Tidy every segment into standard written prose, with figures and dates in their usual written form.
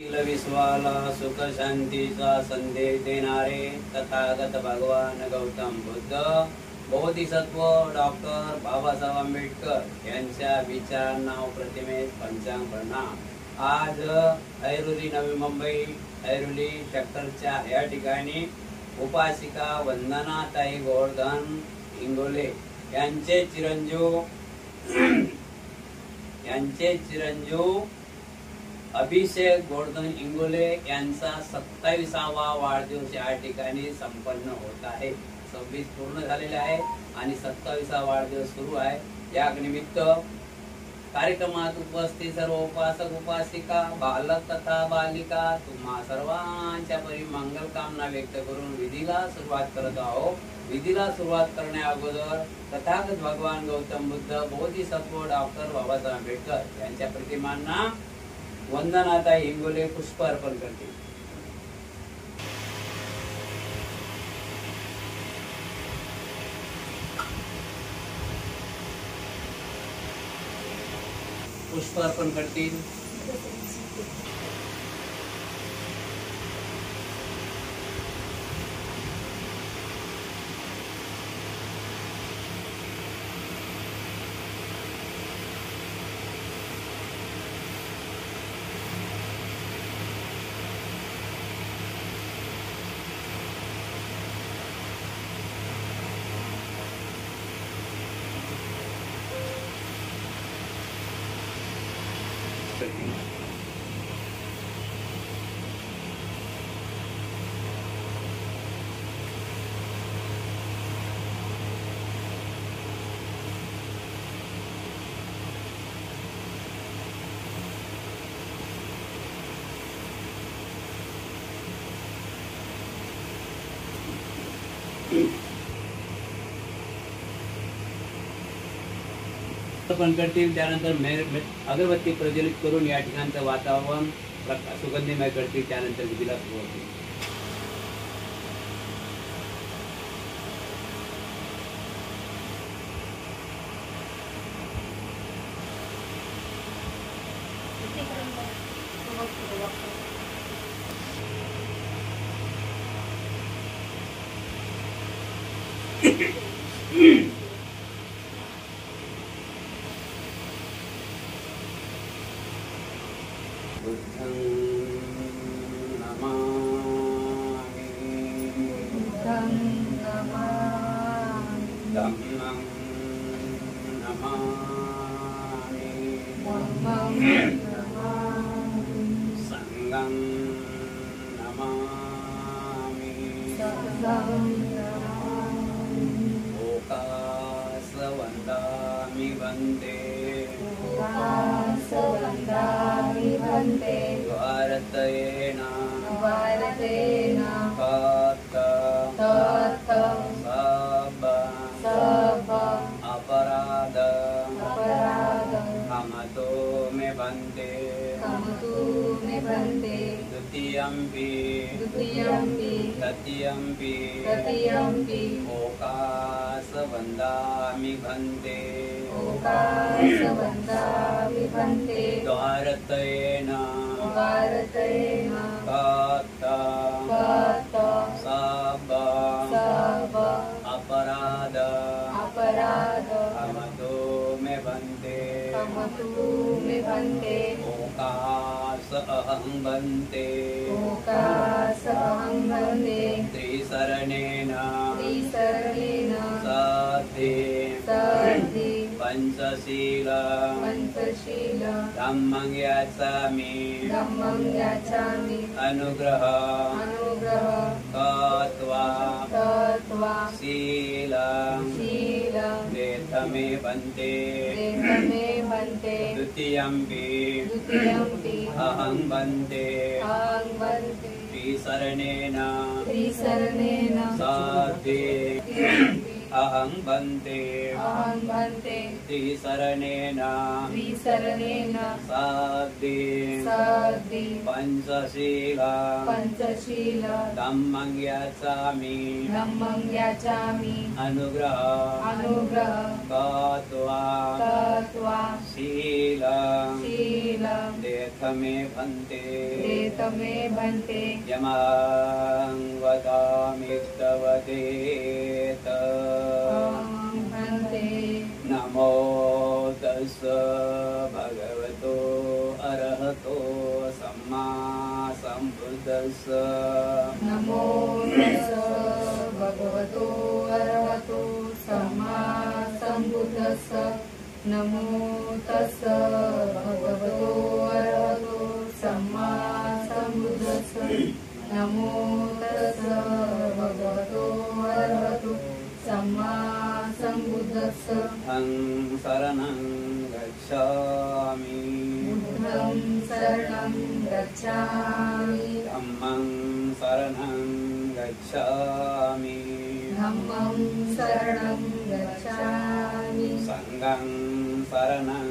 विश्वाला सुख शांतीचा संदेश देणारे तथागत भगवान गौतम बुद्ध बोधिसत्व डॉक्टर बाबासाहेब आंबेडकर यांच्या विचारांना प्रतिमेस पंचांग प्रणाम। आज ऐरोली नवी मुंबई ऐरोली ट्रॅक्टरच्या या ठिकाणी उपासिका वंदनाताई गोवर्धन इंगोले यांचे चिरंजीव अभिषेक गोवर्धन इंगोले यांचा 27वा वाढदिवस या ठिकाणी संपन्न होत आहे। 26 पूर्ण झालेले आहे आणि 27वा वाढदिवस सुरू आहे। या निमित्त कार्यक्रमात उपस्थित सर्व उपासक उपासिका बालक तथा बालिका तुम्हा सर्वांच्या परी मंगल कामना व्यक्त करून विधीला सुरुवात करत आहोत। विधीला सुरुवात करण्या अगोदर तथागत भगवान गौतम बुद्ध बोधिसत्व डॉक्टर बाबासाहेब आंबेडकर यांच्या प्रतिमांना वंदनाताई इंगोले पुष्प अर्पण करते। पुष्प अर्पण करतील। अर्पण करतील। त्यानंतर अगरबत्ती प्रज्वलित करून या ठिकाणचं वातावरण सुगंधीमय करतील। त्यानंतर विधीला सुरुवात होईल। बुद्धं नमामि धम्मं नमामि संघं नमामि ओकासवन्दामि वन्दे भारतेन सब अपराध हमतो मे बन्ते द्वितीयम्पि तृतीयम्पि ओकासवन्दामि वन्दे भारतेन सब अपराध हमतो मे बन्ते ओकास अहं बन्ते त्रिशरणेन साधे पंचशील धम्मं याचामि अनुग्रह कृत्वा शील देहमे बन्ते द्वितीयम्पि अहं बन्ते त्रिशरणेन साधे अहं बन्ते त्रिशरणेन साधे पंचशील धम्मं याचामि अनुग्रह कृत्वा शील देह मे भन्ते मे भन्ते यमां वदामि तव देत भन्ते नमो तस् भगवतो अरहतो सम्मा सम्बुद्धस्स नमो तस् भगवतो अरहतो सम्मा सम्बुद्धस्स नमो तस् भगवतो अरहतो सम्मा सम्बुद्धस्स नमो तस् भगवतो अरहतो सम्मा सम्बुद्धस्स बुद्धं शरणं गच्छामि बुद्धं शरणं गच्छामि धम्मं शरणं गच्छामि धम्मं शरणं गच्छामि संघं शरणं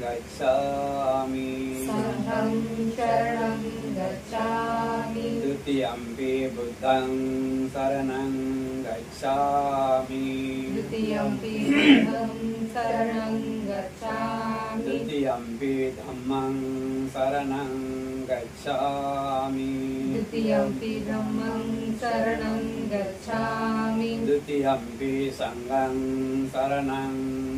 गच्छामि संघं शरणं गच्छामि द्वितीयम्पि बुद्धं शरणं गच्छामि द्वितीयम्पि बुद्धं शरणं गच्छामि द्वितीयम्पि धम्मं शरणं गच्छामि द्वितीयम्पि धम्मं शरणं गच्छामि द्वितीयम्पि संघं शरणं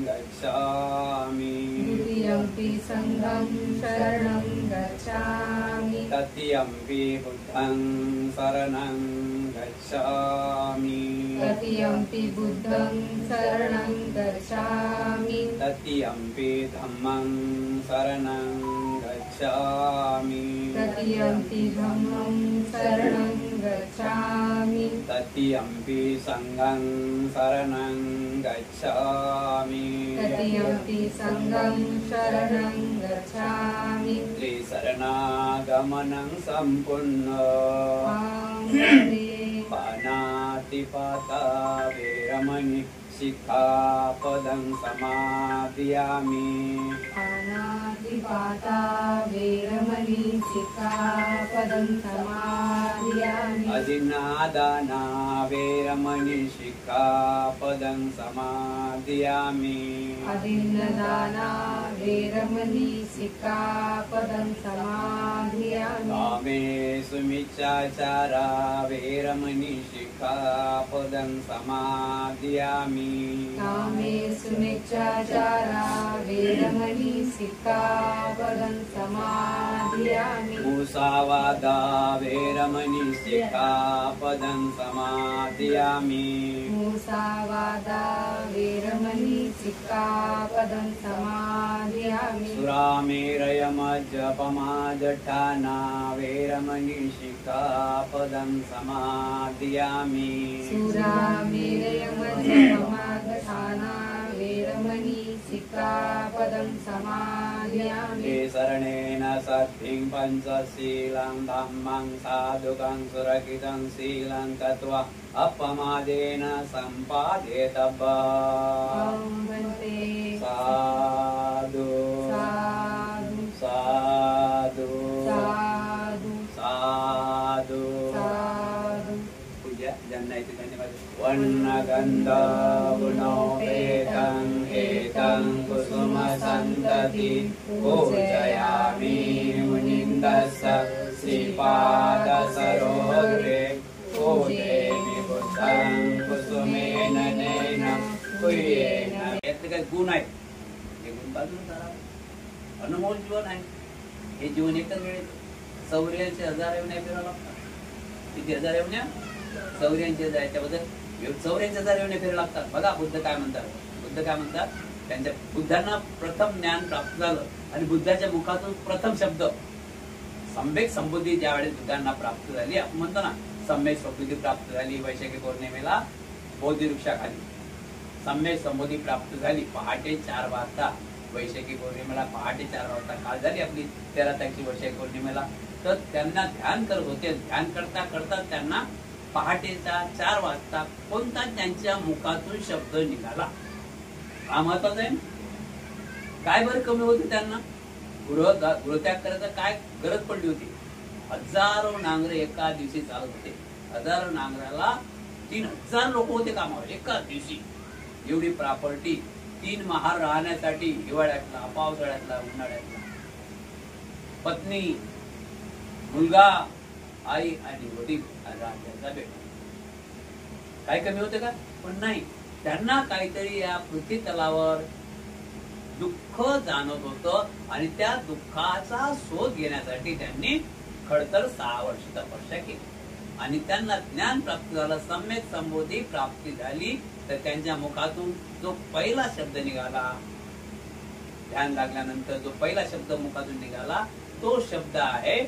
गच्छामि द्वितीयम्पि संघं शरणं गच्छामि तृतीयम्पि बुद्धं शरणं गच्छामि तृतीयम्पि बुद्धं शरणं गच्छामि तृतीयम्पि धम्मं शरणं गच्छामि तृतीयम्पि धम्मं शरणं गच्छामि तृतीयम्पि संघं शरणं गच्छामि तृतीयम्पि संघं शरणं गच्छामि त्रिशरणागमनं सम्पूर्ण पानातिपाता वेरमणि शिखापदं समादयामि पानातिपाता वेरमणि शिखापदं समादयामि अजिन्नादाना वेरमणि शिखापदं समादयामि अदिन्नदाना वेरमणि शिखापदं समादयामि कामेषु मिच्छाचारा वेरमणि शिखापदं समादयामि कामेषु मिच्छाचारा वेरमणि शिखापदं समादयामि मुसावादा वेरमणि शिखापदं समादयामि मुसावादा वेरमणि शिखापदं समादयामि सुरामेरयमज्जपमाजठाना वेरमणि शिखापदं समादयामि सुरामेरयमज्जपमादठाना वेरमणि शिखापदं समादयामि ते शरणेन सद्धिं पञ्चशीलं धम्मं साधुकं सुरक्षितं शीलं कृत्वा अपमादेन सम्पादेतव्यम् भन्ते साधु साधु साधु साधु साधु साधु पूजा ज्यांना इथे धन्यवाद वर्णगंध गुणोपेतं एतं कुसुम संतति पूजयामि मुनिन्दस्य श्रीपाद सरोवरे पूजयामि बुद्धं कुसुमेन नैन कुयेन यातले काही गुण आहेत हे गुण बाजूला करा अनमोल जीवन आहे हे जीवन एकच वेळेत 84,000 येवण्या फिरायला लागतात किती हजार येवण्या 84,000 याच्याबद्दल 84,000 येवण्या फिरायला लागतात बघा बुद्ध काय म्हणतात त्यांच्या बुद्धांना प्रथम ज्ञान प्राप्त झालं आणि बुद्धाच्या मुखातून प्रथम शब्द सम्यक संबुद्धी ज्यावेळेस बुद्धांना प्राप्त झाली आपण म्हणतो ना सम्यक संबुद्धी प्राप्त झाली वैशाखी पौर्णिमेला बोधिवृक्षाखाली सम्यक संबुद्धी प्राप्त झाली पहाटे 4 वाजता वैशाखी पौर्णिमेला पहाटे 4 वाजता काल झाली आपली 13 तारखेची वैशाखी पौर्णिमेला तर त्यांना ध्यान करत होते ध्यान करता करता त्यांना पहाटेचा 4 वाजता कोणता त्यांच्या मुखातून शब्द निघाला हा महत्वाचा आहे काय बरं कमी होते त्यांना गृहत्याग करायचा काय गरज पडली होती हजारो नांगरे एका दिवशी चालत होते हजारो नांगराला 3,000 लोक होते कामावर एका दिवशी एवढी प्रॉपर्टी 3 महार राहण्यासाठी हिवाळ्यातला पावसाळ्यातला उन्हाळ्यातला पत्नी, मुलगा, आई आणि वडील आणि राजाचा बेटा. काय कमी होते का? पण नाही. त्यांना काहीतरी या पृथ्वी तलावर दुःख जाणवत होतं आणि त्या दुःखाचा शोध घेण्यासाठी त्यांनी खडतर 6 वर्ष तपस्या केली आणि त्यांना ज्ञान प्राप्त झालं, सम्यक संबोधी प्राप्ती झाली. तर त्यांच्या मुखातून जो पहिला शब्द निघाला, ध्यान लागल्यानंतर जो पहिला शब्द मुखातून निघाला तो शब्द आहे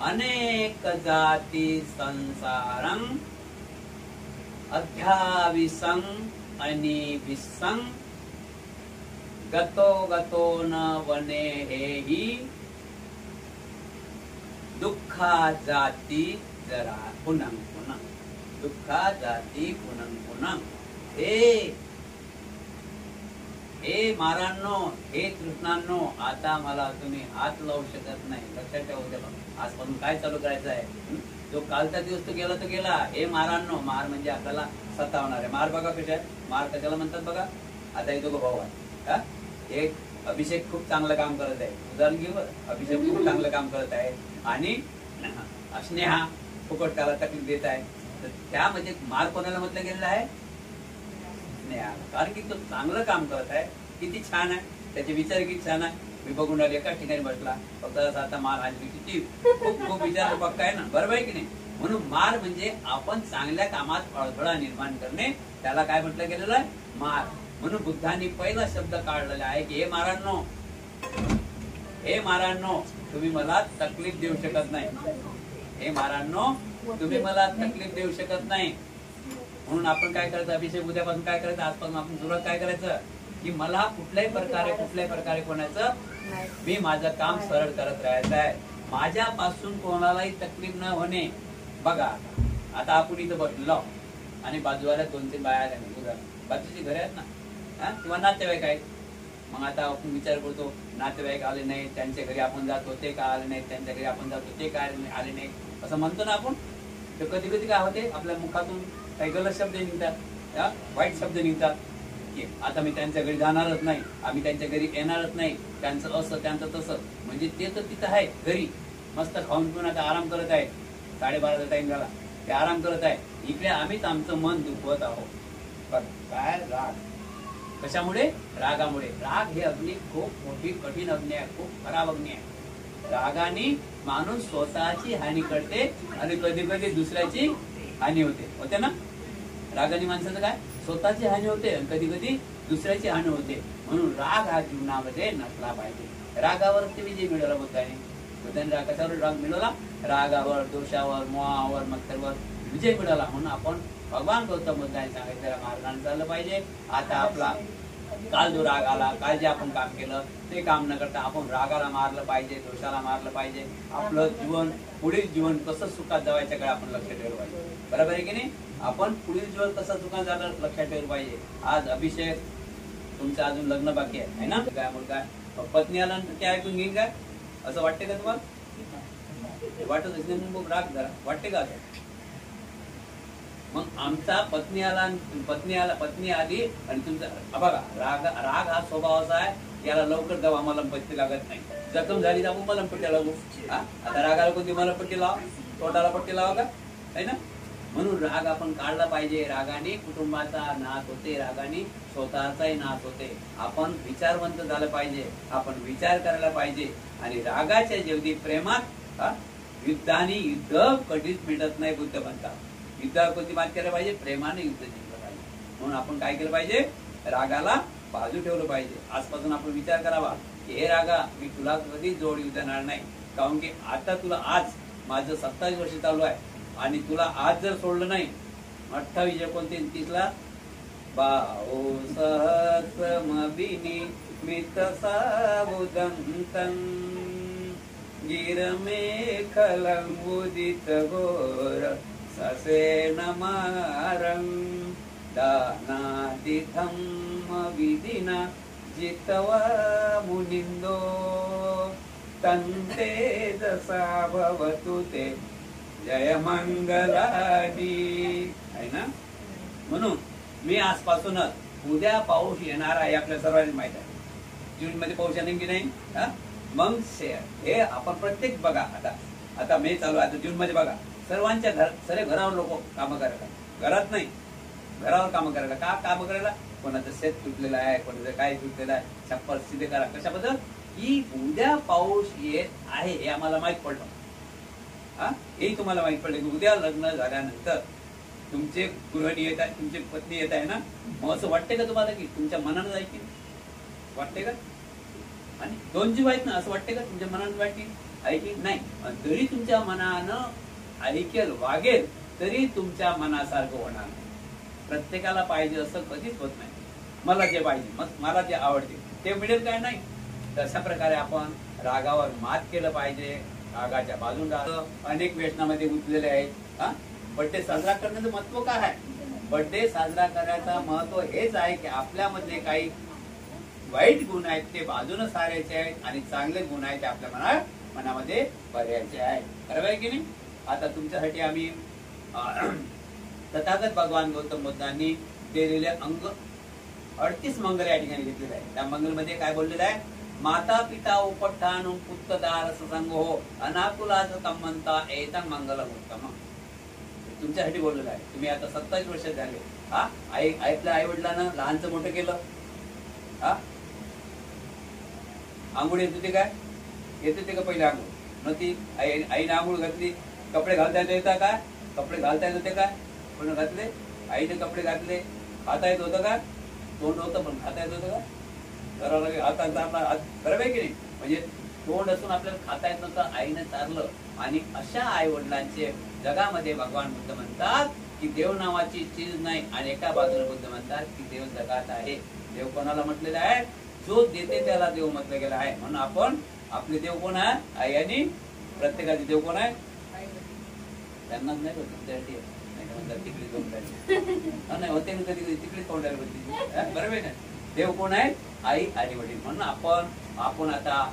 अनेक जाती संसारं अध्याविसं अनिविसं गतो गतो न वने हेहि दुःखा जाती जरा पुनः पुनः दुःखा जाती पुनः पुनः. हे मारांनो, हे कृष्णांनो, आता मला तुम्ही हात लावू शकत नाही. लक्षात ठेवू द्या. आजपासून काय चालू करायचं आहे? जो कालचा दिवस तो गेला तो गेला. हे मारांनो, मार म्हणजे आपल्याला सतावणार आहे. मार बघा कशा आहे, मार कशाला म्हणतात बघा. आता हे दोघं भाऊ आहे. एक अभिषेक खूप चांगलं काम करत आहे, उदाहरण घेऊ. अभिषेक खूप चांगलं काम करत आहे आणि स्नेहा फुकट त्याला तकलीफ देत आहे. तर त्यामध्ये मार कोणाला म्हटलं गेलेलं आहे? स्नेहाला. कारण की तो चांगलं काम करत आहे. किती छान आहे, त्याचे विचार किती छान आहे. मी बघून राहिले एकाच ठिकाणी बसला, फक्त आता मार आणली किती खूप खूप विचार पक्का आहे ना, बरोबर आहे की नाही? म्हणून मार म्हणजे आपण चांगल्या कामात अडथळा निर्माण करणे, त्याला काय म्हटलं गेलेलं आहे? मार. म्हणून बुद्धांनी पहिला शब्द काढलेला आहे की हे मारांनो, हे मारांनो, तुम्ही मला तकलीफ देऊ शकत नाही. हे मारांनो, तुम्ही मला तकलीफ देऊ शकत नाही. म्हणून आपण काय करायचं? अभिषेक उद्यापासून काय करायचं? आजपासून आपण सुरुवात काय करायचं की मला कुठल्याही प्रकारे कोणाचं मी माझं काम सरळ करत राहायचं आहे. माझ्यापासून कोणालाही तकलीफ न होणे. बघा आता आपण इथं बसलो आणि बाजूला 2-3 बाया आल्या, बाजूची घरे आहेत ना, किंवा नातेवाईक आहेत. मग आता आपण विचार करतो, नातेवाईक आले नाही त्यांच्या घरी आपण जातो, ते का आले नाही त्यांच्या घरी आपण जातो, ते काय आले नाही असं म्हणतो ना आपण. तर कधी कधी काय होते, आपल्या मुखातून काही गलत शब्द निघतात, वाईट शब्द निघतात की आता मी त्यांच्या घरी जाणारच नाही, आम्ही त्यांच्या घरी येणारच नाही, त्यांचं असं त्यांचं तसं. म्हणजे ते तर तिथं आहे घरी मस्त खाऊन पिऊन आता आराम करत आहे, 12:30चा टाइम झाला, ते आराम करत आहे. इकडे आम्हीच आमचं मन दुखवत आहोत. काय? राग. कशामुळे? रागामुळे. राग हे अग्नी खूप मोठी कठीण अग्नी आहे, खूप खराब अग्नी आहे. रागाने माणूस स्वतःची हानी करते आणि कधी कधी दुसऱ्याची हानी होते ना. रागाने माणसाचं काय? स्वतःची हानी होते आणि कधी कधी दुसऱ्याची हानी होते. म्हणून राग हा जीवनामध्ये नसला पाहिजे. रागावर ते विजय मिळवला बुद्धाने कशावर राग मिळवला? रागावर, दोषावर, मोहावर, मत्सरवर विजय मिळवला. म्हणून आपण भगवान गौतम बुद्धाने सांगितलेल्या मार्गाने चाललं पाहिजे. आता आपला काल जो राग आला, काल जे आपण काम केलं ते काम न करता आपण रागाला मारलं पाहिजे, दोषाला मारलं पाहिजे. आपलं जीवन, पुढील जीवन कसं सुखात जवायच्याकडे आपण लक्ष ठेवलं पाहिजे. बरोबर आहे की नाही? आपण पुढील जीवन कसं सुखात जाणार लक्षात ठेवलं पाहिजे. आज अभिषेक तुमचं अजून लग्न बाकी आहे ना, काय मुलगा पत्नी आला ते ऐकून घेईन काय असं वाटते का तुम्हाला? वाटत असेल मग राग जरा वाटते का असं? मग आमचा पत्नी आली आणि तुमचा बघा राग हा स्वभाव असा आहे, याला लवकर जाऊ आम्हाला पट्टी लागत नाही. जखम झाली तर आपण मलमपट्टी लागू. आता रागाला कोणती मलमपट्टी लावा, तोंडाला पट्टी लावा का? आहे ना. म्हणून राग आपण काढला पाहिजे. रागाने कुटुंबाचा नाश होते, रागाने स्वतःचाही नाश होते. आपण विचारवंत झालं पाहिजे, आपण विचार करायला पाहिजे. आणि रागाच्या जेवढी प्रेमात युद्धाने युद्ध कधीच मिटत नाही. बुद्ध म्हणतात युद्धावर कोणती मात केलं पाहिजे? प्रेमाने युद्ध जिंकलं पाहिजे. म्हणून आपण काय केलं पाहिजे? रागाला बाजू ठेवलं पाहिजे. आजपासून आपण विचार करावा की हे रागा, मी तुला कधीच जोड येऊ देणार नाही. कारण की आता तुला आज माझं 27 वर्ष चालू आहे आणि तुला आज जर सोडलं नाही, 28-29ला बाओ सहस्रमबिनी मित सावुदंतं गिरमेखलं उदित घोर ससेन मारं दानादिथं विधिना जितवा मुनिंदो तन्ते जसा भवतु ते जय मंगलानी. आहे ना. म्हणून मी आजपासूनच, उद्या पाऊस येणार आहे आपल्या सर्वांनी माहित आहे. जून मध्ये पाऊस येणार की नाही? मग हे आपण प्रत्येक बघा, आता मे चालू आहे, आता जून मध्ये बघा सर्वांच्या सर्व घरावर लोक कामं करायला, घरात नाही घरावर कामं करायला, का काम करायला, कोणाचं शेत तुटलेलं आहे, कोणाचं काय तुटलेलं आहे, छप्पर सिधे करा, कशाबद्दल की उद्या पाऊस येत आहे हे आम्हाला माहित पडलं. हेही तुम्हाला माहित पडलं की उद्या लग्न झाल्यानंतर तुमचे गृहिणी येत आहे, तुमची पत्नी येत आहे ना, मग असं वाटते का तुम्हाला की तुमच्या मनानं जायची, वाटते का? आणि दोन जीव आहेत ना, असं वाटते का तुमच्या मनानं वाटते आहे की नाही? तरी तुमच्या मनानं ऐकेल वागेल तरी तुमच्या मनासारखं होणार नाही. प्रत्येकाला पाहिजे असं कधीच होत नाही. मला जे पाहिजे, मला जे आवडते ते मिळेल काय नाही. तशा प्रकारे आपण रागावर मात केलं पाहिजे, रागाच्या बाजूला. अनेक व्यसनामध्ये गुंतलेले आहेत. बर्थडे साजरा करण्याचं महत्व काय आहे? बर्थडे साजरा करायचं महत्व हेच आहे की आपल्यामध्ये काही वाईट गुण आहेत ते बाजूने सारायचे आहेत आणि चांगले गुण आहेत ते आपल्या मनामध्ये भरायचे आहेत. बरोबर आहे की नाही? आता तुमच्यासाठी आम्ही तथागत भगवान गौतम बुद्धांनी दिलेले अंग 38 मंगल या ठिकाणी घेतलेले आहे. त्या मंगलमध्ये काय बोललेलं आहे? माता पिता उपठानु पुत्रदार ससंगो अनाकुलाच कम्मंता एतं मंगलम उत्तम. तुमच्यासाठी बोललेलं आहे. तुम्ही आता 27 वर्ष झाले. आपल्या आई वडिलांना लहानचं मोठं केलं. आंघोळ येत होते काय? येत होते का पहिले आंघोळ? नव्हती. आईने आंघोळ घातली. कपडे घालता येत होता काय? कपडे घालता येत होते काय? कोण घातले? आईने कपडे घातले. खाता येत होतं का? तोंड होतं पण खाता येत होतं का? करावं हातांचा आपला हात. बरोबर आहे की नाही? म्हणजे तोंड असून आपल्याला खाता येत नव्हतं, आईने चारलं. आणि अशा आई वडिलांचे जगामध्ये भगवान बुद्ध म्हणतात की देव नावाची चीज नाही. आणि एका बाजूला बुद्ध म्हणतात की देव जगात आहे. देव कोणाला म्हटलेला आहे? जो देते त्याला देव म्हटलं गेला आहे. म्हणून आपण आपले देव कोण आहे? आई. आणि प्रत्येकाचे देव कोण आहे? त्यांनाच नाही तुमच्यासाठी तिकडे तोंड नाही होते कधी कधी तिकडे तोंडायला होती. बरोबर आहे ना? देव कोण आहे? आई आणि वडील. म्हणून आपण आता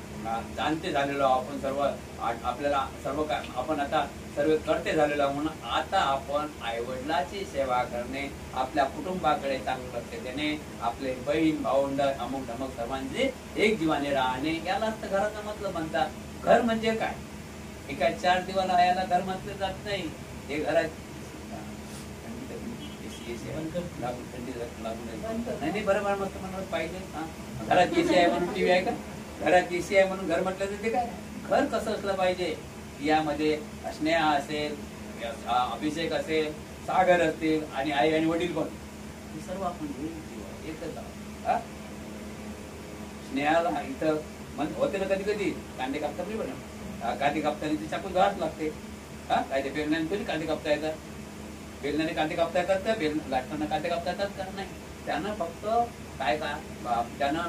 जाणते झालेलो, आपण सर्व आपल्याला सर्व काय आपण आता सर्व करते झालेलो. म्हणून आता आपण आई वडिलाची सेवा करणे, आपल्या कुटुंबाकडे चांगलं लक्ष देणे, आपले बहीण भावंड अमुक धमक सर्वांचे एक जीवाने राहणे, यालाच तर घराचं मतलब म्हणतात. घर म्हणजे काय? हे काय 4 दिवाला याला घर म्हटलं जात नाही. हे घरात नाही बरोबर मस्त म्हणून पाहिजे. घरात एसी आहे म्हणून टीव्ही आहे का? घरात एसी आहे म्हणून घर म्हटलं जाते काय? घर कसं असलं पाहिजे? यामध्ये स्नेहा असेल, अभिषेक असेल, सागर असतील आणि आई आणि वडील पण सर्व आपण एकच आहोत. स्नेहाला इथं होते ना कधी कधी कांदे कापता नाही बरं. कांदे कापताना ती चाकू घात लागते. काय ते बेलण्याने थोडी कांदे कापता येतात? बेलण्याने कांदे कापता येतात का? लाटताना कांदे कापता येतात का? नाही. त्यानं फक्त काय का त्यानं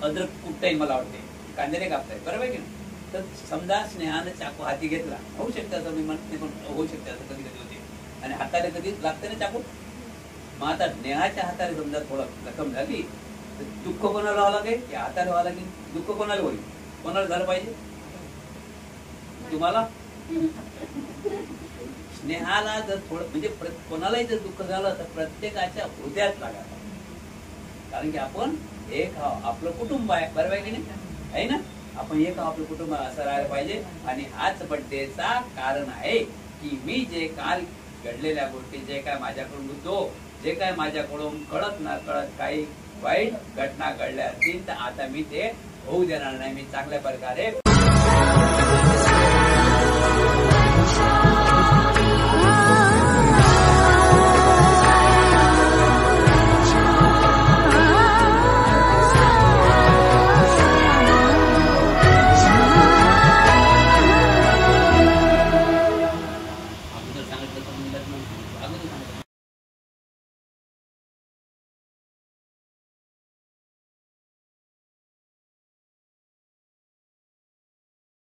अद्रक कुठता येईल मला वाटते, कांदे नाही कापता येत. बरोबर आहे की नाही? तर समजा स्नेहाने चाकू हाती घेतला, होऊ शकते असं मी म्हणत नाही, पण होऊ शकते असं कधी कधी होते. आणि हाताला कधी लागते ना चाकू. मग आता स्नेहाच्या हाताला समजा थोडं जखम झाली तर दुःख कोणाला व्हावं लागेल? या हाताला व्हावं लागेल. दुःख कोणाला होईल? कोणाला झालं पाहिजे? तुम्हाला. स्नेहाला जर थोडं म्हणजे कोणालाही जर दुःख झालं तर प्रत्येकाच्या हृदयात लागायला. कारण की आपण एक आपलं कुटुंब आहे. बरोबर आहे की नाही? आहे ना? आपण एक आपलं कुटुंब असं राहायला पाहिजे. आणि हाच बड्डेचा कारण आहे की मी जे काल घडलेल्या गोष्टी, जे काय माझ्याकडून होतो, जे काय माझ्याकडून कळत ना कळत काही वाईट घटना घडल्या असतील तर आता मी ते होऊ देणार नाही. मी चांगल्या प्रकारे